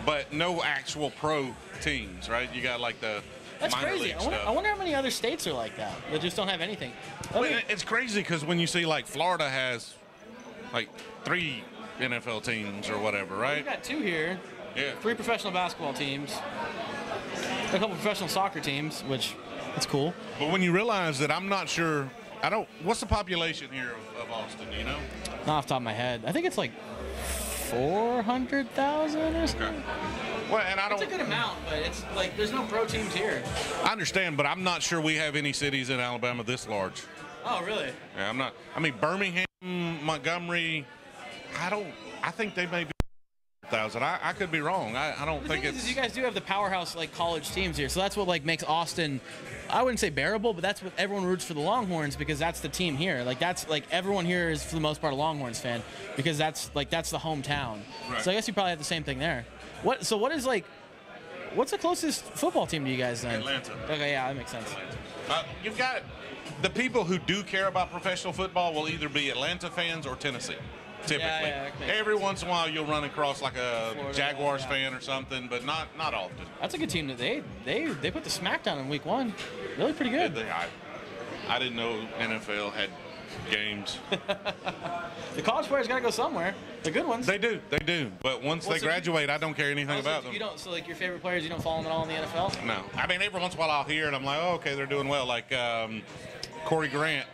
But no actual pro teams, right? You got like the minor crazy. league stuff. I wonder how many other states are like that just don't have anything. It's crazy because when you see like Florida has like 3 NFL teams or whatever, right? We've got 2 here. Yeah. 3 professional basketball teams. A couple professional soccer teams, which it's cool. But when you realize that I'm not sure, what's the population here of Austin, do you know? Not off the top of my head. I think it's like 400,000 or something. Okay. Well, and It's a good amount, but it's like there's no pro teams here. I understand, but I'm not sure we have any cities in Alabama this large. Oh, really? Yeah, I'm not. I mean, Birmingham, Montgomery, I think they may be 1,000. I could be wrong. I don't think it's. You guys do have the powerhouse like college teams here, so that's what like makes Austin. I wouldn't say bearable, but that's what everyone roots for the Longhorns because that's the team here. Like that's like everyone here is for the most part a Longhorns fan because that's the hometown. Right. So I guess you probably have the same thing there. What's the closest football team to you guys then? Atlanta. Okay, yeah, that makes sense. You've got the people who do care about professional football will either be Atlanta fans or Tennessee. Typically. Yeah, Every once in a while, you'll run across like a Florida, Jaguars yeah. fan or something, but not often. That's a good team. That they put the smackdown in week 1. Really pretty good. I didn't know NFL had games. The college players got to go somewhere. The good ones. They do. But once they graduate, I don't care anything about them. You don't. So like your favorite players, you don't follow them at all in the NFL? No. I mean, every once in a while I'll hear it. I'm like, oh, okay, they're doing well. Like Corey Grant,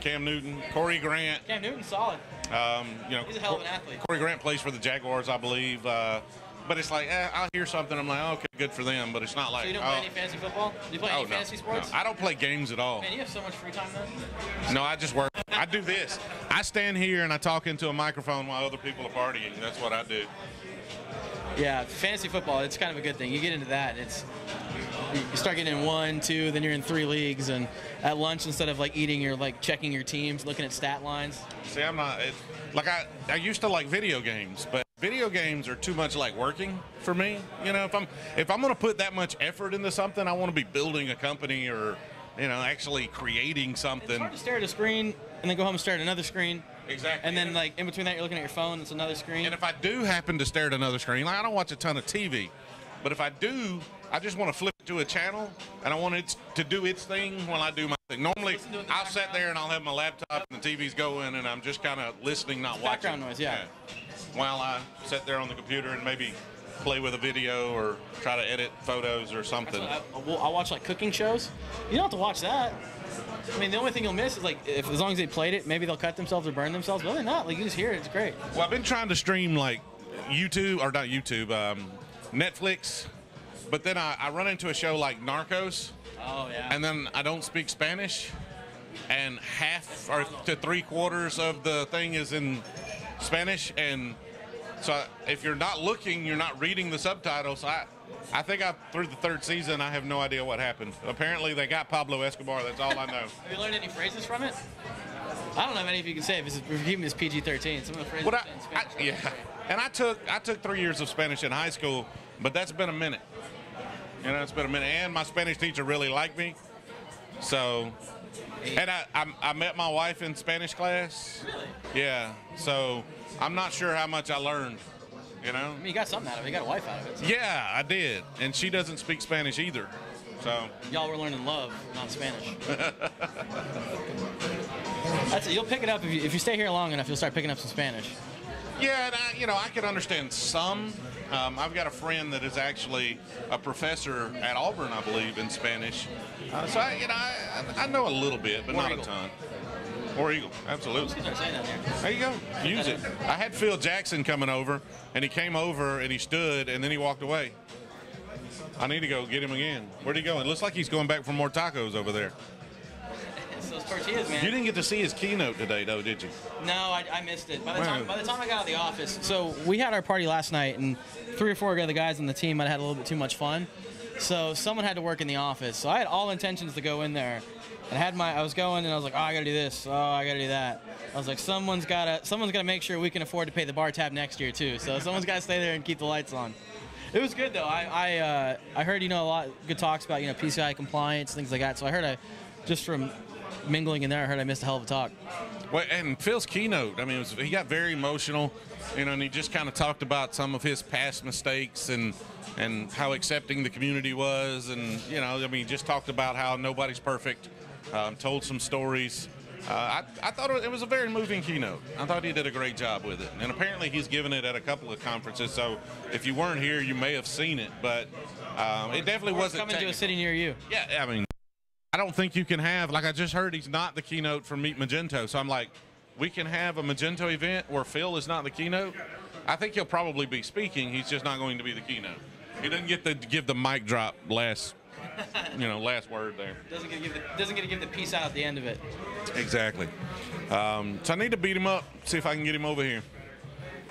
Cam Newton, Corey Grant. Cam Newton's solid. He's a hell of an athlete. Corey Grant plays for the Jaguars, I believe. But it's like, I'll hear something. I'm like, oh, okay, good for them. But it's not like. So you don't play any fantasy football? Do you play any fantasy sports? No. I don't play games at all. Man, you have so much free time then. No, I just work. I do this. I stand here and I talk into a microphone while other people are partying. That's what I do. Yeah, fantasy football, it's kind of a good thing. You get into that, you start getting in 1, 2, then you're in 3 leagues, and at lunch, instead of like eating, you're like checking your teams, looking at stat lines. See, I'm not, I used to like video games, but video games are too much like working for me. You know, if I'm going to put that much effort into something, I want to be building a company or, actually creating something. It's hard to stare at a screen and then go home and stare at another screen. Exactly. And then, like, in between that, you're looking at your phone. It's another screen. And if I do happen to stare at another screen, like I don't watch a ton of TV, but if I do, I just want to flip it to a channel, and I want it to do its thing while I do my thing. Normally, I'll sit there and I'll have my laptop and the TV's going, and I'm just kind of listening, not watching. Background noise, yeah. While I sit there on the computer and maybe play with a video or try to edit photos or something. I watch, like, cooking shows. You don't have to watch that. I mean, the only thing you'll miss is, like, as long as they played it, maybe they'll cut themselves or burn themselves. But other than that, like, you just hear it. It's great. Well, I've been trying to stream, like, Netflix, but then I run into a show like Narcos. Oh, yeah. And then I don't speak Spanish, and half or to 3/4 of the thing is in Spanish, and so if you're not looking, you're not reading the subtitles. I think through the 3rd season, I have no idea what happened. Apparently, they got Pablo Escobar. That's all I know. Have you learned any phrases from it? I don't know if any of you can say. We're keeping this PG-13. Some of the phrases in Spanish. Yeah, and I took 3 years of Spanish in high school, but that's been a minute. It's been a minute. And my Spanish teacher really liked me. So, and I met my wife in Spanish class. Really? Yeah. So I'm not sure how much I learned. I mean, you got something out of it. You got a wife out of it. So. Yeah, I did. And she doesn't speak Spanish either. So y'all were learning love, not Spanish. That's it. You'll pick it up if you stay here long enough. You'll start picking up some Spanish. Yeah, and I can understand some. I've got a friend that is actually a professor at Auburn, I believe, in Spanish. So I know a little bit, but not a ton. War Eagle, absolutely. There you go. Use it. I had Phil Jackson coming over, and he came over and he stood, and then he walked away. I need to go get him again. Where'd he go? It looks like he's going back for more tacos over there. It's those tortillas, man. You didn't get to see his keynote today, though, did you? No, I missed it. By the time I got out of the office, so we had our party last night, and 3 or 4 other guys on the team might have had a little bit too much fun. So someone had to work in the office. So I had all intentions to go in there. I was going and I was like, oh, I gotta do this. Oh, I gotta do that. I was like, someone's gotta make sure we can afford to pay the bar tab next year too. So someone's gotta stay there and keep the lights on. It was good though. I heard a lot of good talks about PCI compliance, things like that. So I heard just from mingling in there, I missed a hell of a talk. Well, and Phil's keynote, I mean, he got very emotional, and he just kind of talked about some of his past mistakes and how accepting the community was, and he just talked about how nobody's perfect. Told some stories. I thought it was a very moving keynote. I thought he did a great job with it. And apparently he's given it at a couple of conferences, so if you weren't here, you may have seen it. But it definitely wasn't coming to a city near you. Yeah, I mean, I don't think you can have, like I just heard he's not the keynote for Meet Magento. So I'm like, we can have a Magento event where Phil is not the keynote? I think he'll probably be speaking. He's just not going to be the keynote. He doesn't get to give the mic drop last word there. Doesn't get to give the peace out at the end of it. Exactly. So I need to beat him up, see if I can get him over here.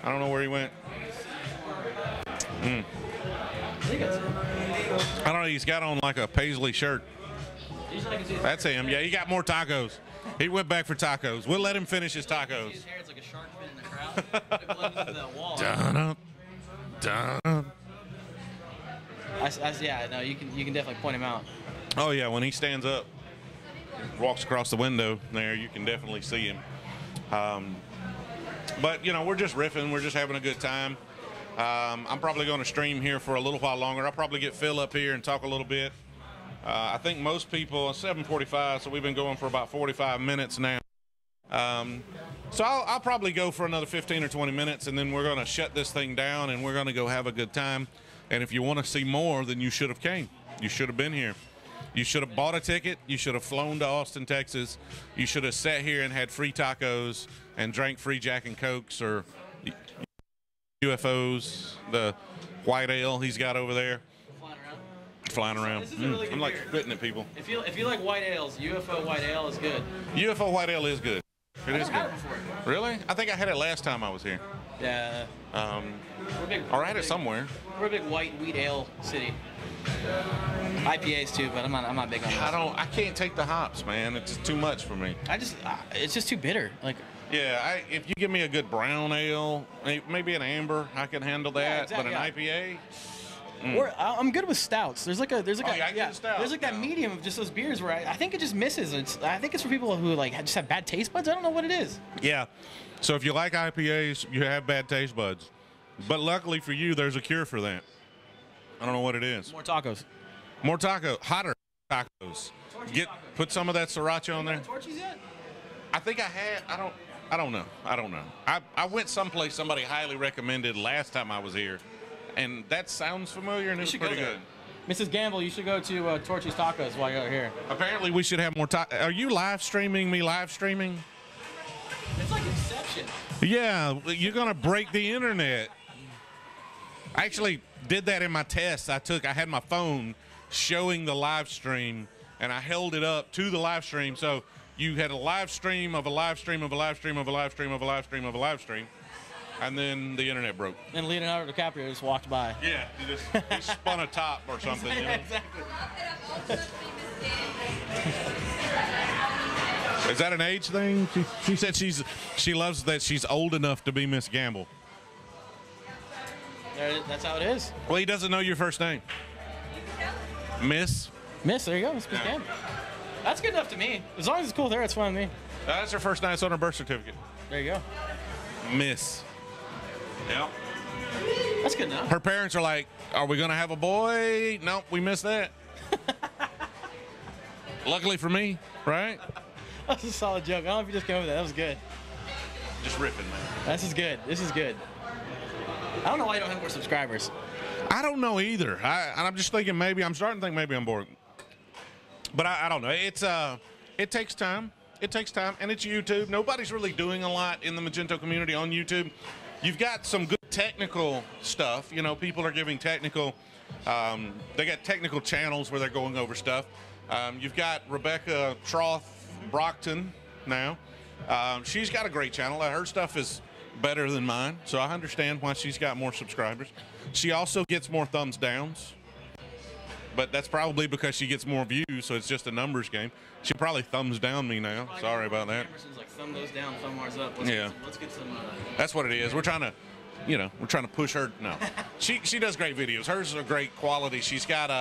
I don't know where he went. I don't know. He's got on like a paisley shirt. That's him. Yeah, he got more tacos. He went back for tacos. We'll let him finish his tacos. His hair is like a shark fin in the crowd. It blends into the wall. Yeah, no, you can definitely point him out. Oh yeah, when he stands up, walks across the window there, you can definitely see him. But, you know, we're just riffing. We're just having a good time. I'm probably going to stream here for a little while longer. I'll probably get Phil up here and talk a little bit. I think most people, 7:45, so we've been going for about 45 minutes now. So I'll probably go for another 15 or 20 minutes, and then we're going to shut this thing down, and we're going to go have a good time. And if you want to see more, then you should have came. You should have been here. You should have bought a ticket. You should have flown to Austin, Texas. You should have sat here and had free tacos and drank free Jack and Cokes or UFOs, the white ale he's got over there. Flying around. This is a really good I'm like beer. spitting at people. If you like white ales, UFO white ale is good. UFO white ale is good. It is I've had good. it before. Really? I think I had it last time I was here. Yeah. We're big. Or I had it somewhere. We're a big white wheat ale city. IPAs too, but I'm not big on those. I can't take the hops, man. It's just too much for me. It's just too bitter. Like. Yeah, if you give me a good brown ale, maybe an amber, I can handle that. Yeah, exactly, but an IPA. Or I'm good with stouts. There's like There's like that medium of just those beers where I think it just misses. I think it's for people who like just have bad taste buds. I don't know what it is. Yeah. So if you like IPAs, you have bad taste buds. But luckily for you, there's a cure for that. I don't know what it is. More tacos. More hotter tacos. Put some of that sriracha on there. Torchies yet? I think I had. I don't know. I went someplace somebody highly recommended last time I was here, and that sounds familiar, and it was pretty good. Mrs. Gamble, you should go to Torchy's Tacos while you're here. Apparently, we should have more tacos. Are you live streaming me live streaming? It's like Inception. Yeah, you're going to break the internet. I actually did that in my test. I had my phone showing the live stream, and I held it up to the live stream. So you had a live stream of a live stream of a live stream of a live stream of a live stream of a live stream, and then the internet broke. And Leonardo DiCaprio just walked by. Yeah, he spun a top or something. You know? Exactly. Is that an age thing? She said she loves that she's old enough to be Miss Gamble. That's how it is. Well, he doesn't know your first name. Miss. Miss, there you go. Miss Gamble. That's good enough to me. As long as it's cool there, it's fine with me. That's her first name. It's on her birth certificate. There you go. Miss. Yeah. That's good enough. Her parents are like, are we going to have a boy? Nope, we missed that. Luckily for me, right? That's a solid joke. I don't know if you just came up with that. That was good. Just ripping, man. This is good. This is good. I don't know why you don't have more subscribers. I don't know either. I'm just thinking I'm starting to think maybe I'm bored. But I don't know. It takes time. It takes time, and it's YouTube. Nobody's really doing a lot in the Magento community on YouTube. You've got some good technical stuff. You know, people are giving technical. They got technical channels where they're going over stuff. You've got Rebecca Troth Brockton now. She's got a great channel. Her stuff is better than mine, so I understand why she's got more subscribers. She also gets more thumbs downs, but that's probably because she gets more views, so it's just a numbers game. She probably thumbs down me now. Sorry about that. Emerson's like, thumb those down, thumb ours up. Let's get some. That's what it is. We're trying to push her. No, she does great videos. Hers are great quality. She's got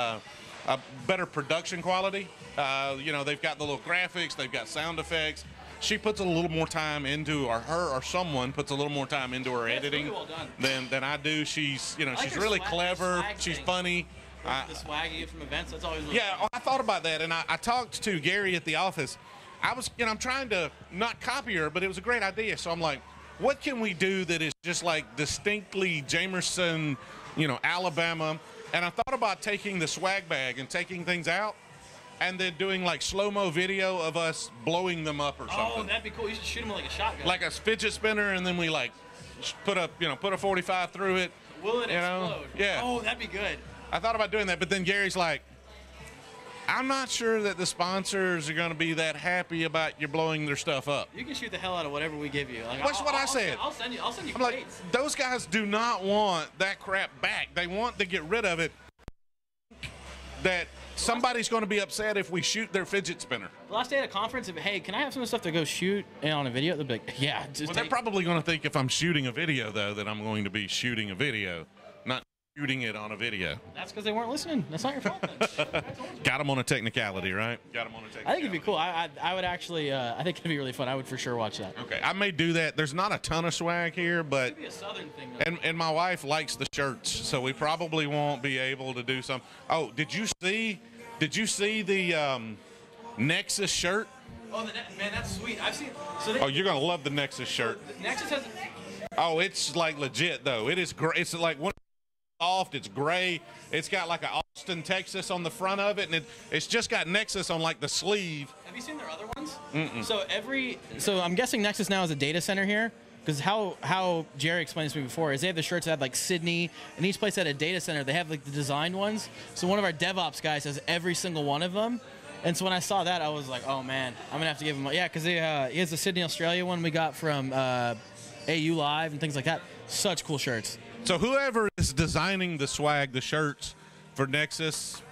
a better production quality. They've got the little graphics. They've got sound effects. She puts a little more time into, or someone puts a little more time into her editing really well done. than I do. She's like she's really swag, clever. swag She's thing. funny. The swag you get from events, that's always really Yeah, fun. I thought about that, and I talked to Gary at the office. I'm trying to not copy her, but it was a great idea. So I'm like, what can we do that is just like distinctly Jamerson, Alabama? And I thought about taking the swag bag and taking things out, and then doing like slow-mo video of us blowing them up or something. Oh, that'd be cool. You should shoot them with like a shotgun. Like a fidget spinner, and then we like put a 45 through it. Will it explode? Yeah. Oh, that'd be good. I thought about doing that, but then Gary's like, I'm not sure that the sponsors are going to be that happy about you blowing their stuff up. You can shoot the hell out of whatever we give you. Like, That's what I said. I'll send you I'm like, plates. those guys do not want that crap back. They want to get rid of it. That somebody's going to be upset if we shoot their fidget spinner. The last day at a conference, hey, can I have some of the stuff to go shoot on a video? They'll be like, yeah. They're probably going to think if I'm shooting a video, though, that I'm going to be shooting a video, not shooting it on a video. That's because they weren't listening. That's not your fault. Then. Got them on a technicality, right? Got them on a technicality. I think it'd be cool. I would actually. I think it'd be really fun. I would for sure watch that. Okay, I may do that. There's not a ton of swag here, but It'd be a southern thing. Though. and my wife likes the shirts, so we probably won't be able to do some. Oh, did you see the Nexus shirt? Oh, man, that's sweet. I've seen. So Oh, you're gonna love the Nexus shirt. Nexus has. Oh, it's like legit though. It is great. It's like one soft. It's gray. It's got like an Austin, Texas on the front of it, and it's just got Nexus on like the sleeve. Have you seen their other ones? So I'm guessing Nexus now is a data center here, because how Jerry explained to me before is they have the shirts that have like Sydney, and each place had a data center. They have like the designed ones. So one of our DevOps guys has every single one of them. And so when I saw that, I was like, oh man, I'm gonna have to give him. Yeah, because he has the Sydney, Australia one we got from AU Live and things like that. Such cool shirts. So whoever is designing the swag, the shirts for Nexus,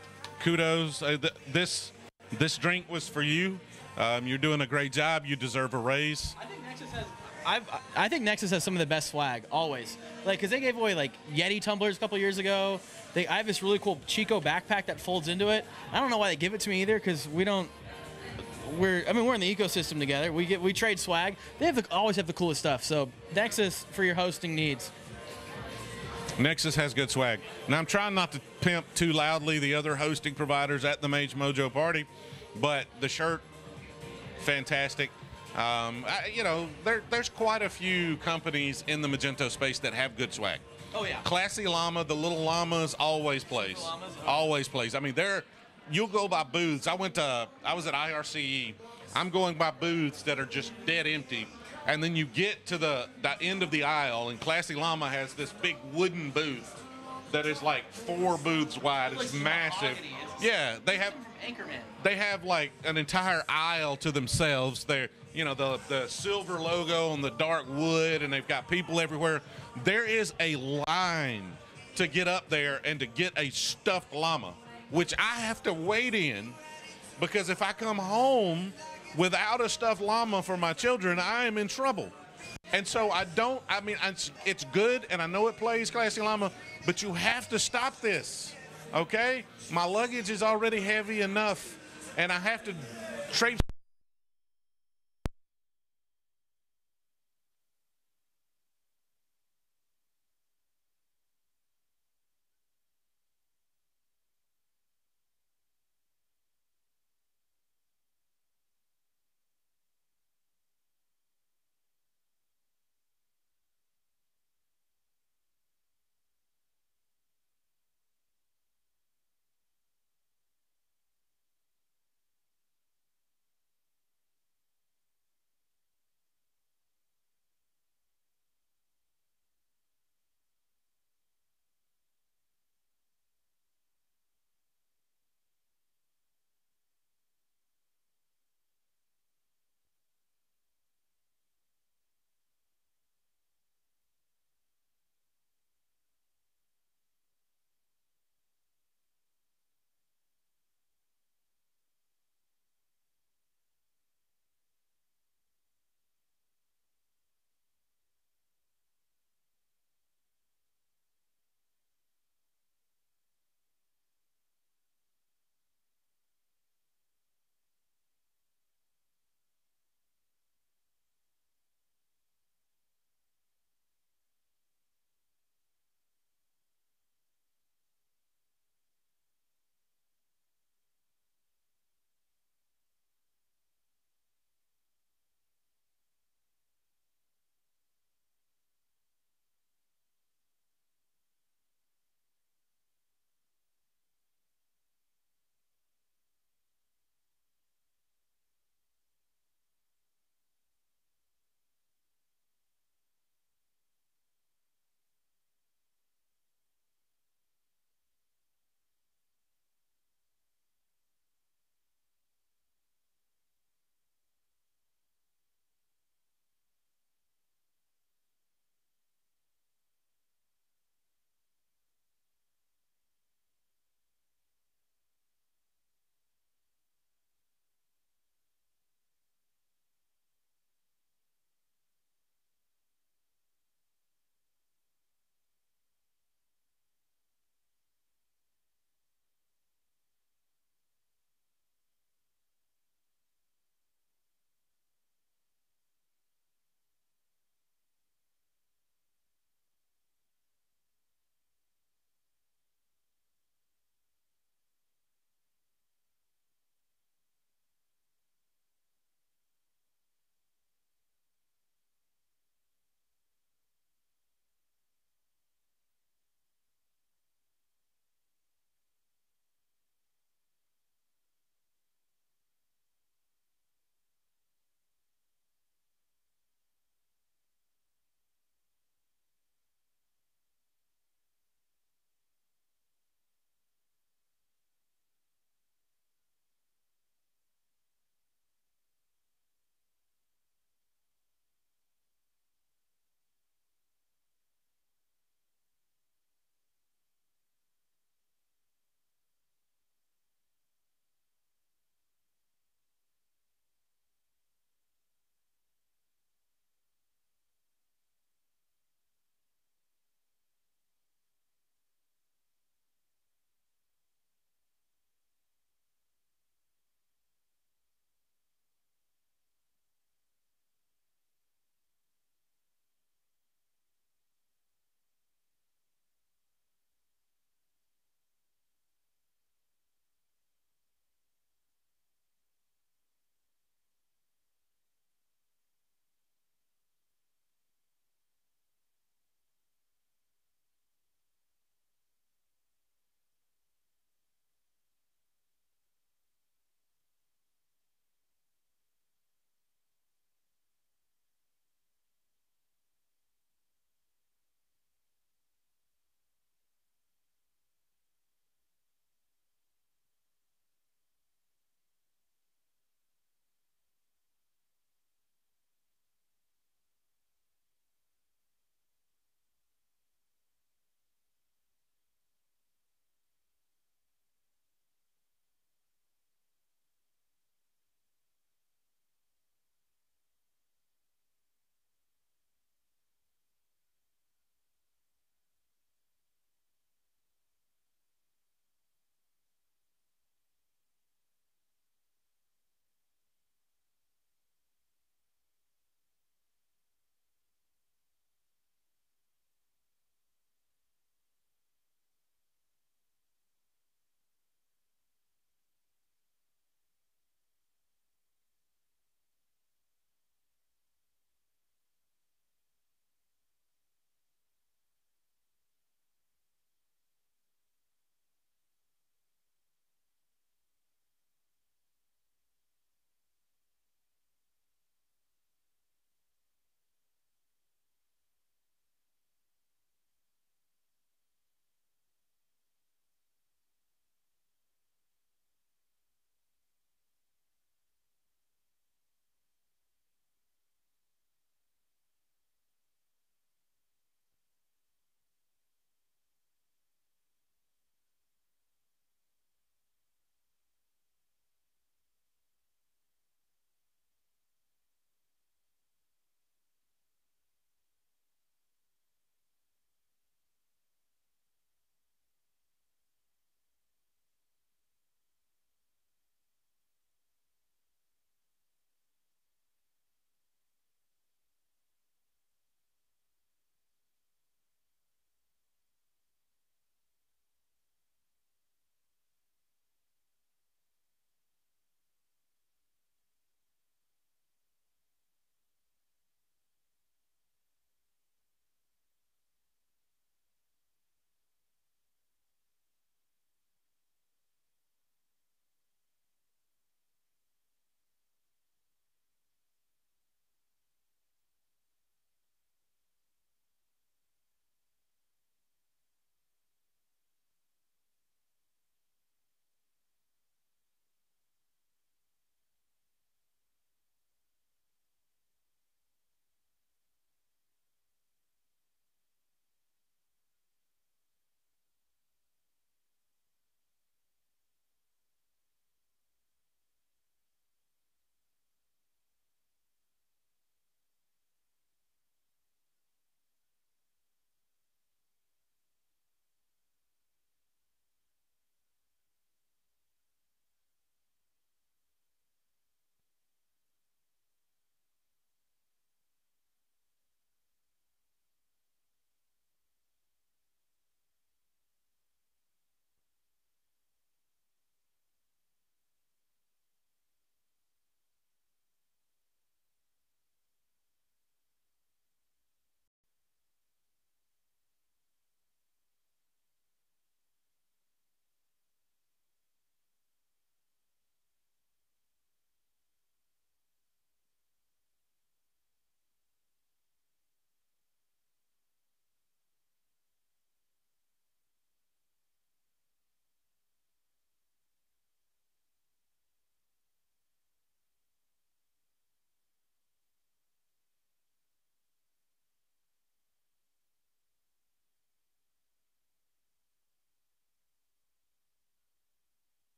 kudos. This drink was for you. You're doing a great job. You deserve a raise. I think Nexus has some of the best swag always. Like, cause they gave away like Yeti tumblers a couple years ago. I have this really cool Chico backpack that folds into it. I don't know why they give it to me either, cause we're in the ecosystem together. We trade swag. They always have the coolest stuff. So Nexus for your hosting needs. Nexus has good swag. Now I'm trying not to pimp too loudly the other hosting providers at the MageMojo party, but the shirt, fantastic. There's quite a few companies in the Magento space that have good swag. Oh yeah. Classy Llama, the little llamas always plays. Always plays. I mean, you'll go by booths. I was at IRCE. I'm going by booths that are just dead empty. And then you get to the end of the aisle, and Classy Llama has this big wooden booth that is like 4 booths wide. It's massive. Yeah, they have like an entire aisle to themselves. They're, the silver logo on the dark wood, and they've got people everywhere. There is a line to get up there and to get a stuffed llama, which I have to wait in, because if I come home without a stuffed llama for my children, I am in trouble. And so it's good, and I know it plays Classy Llama, but you have to stop this, okay? My luggage is already heavy enough, and I have to traipse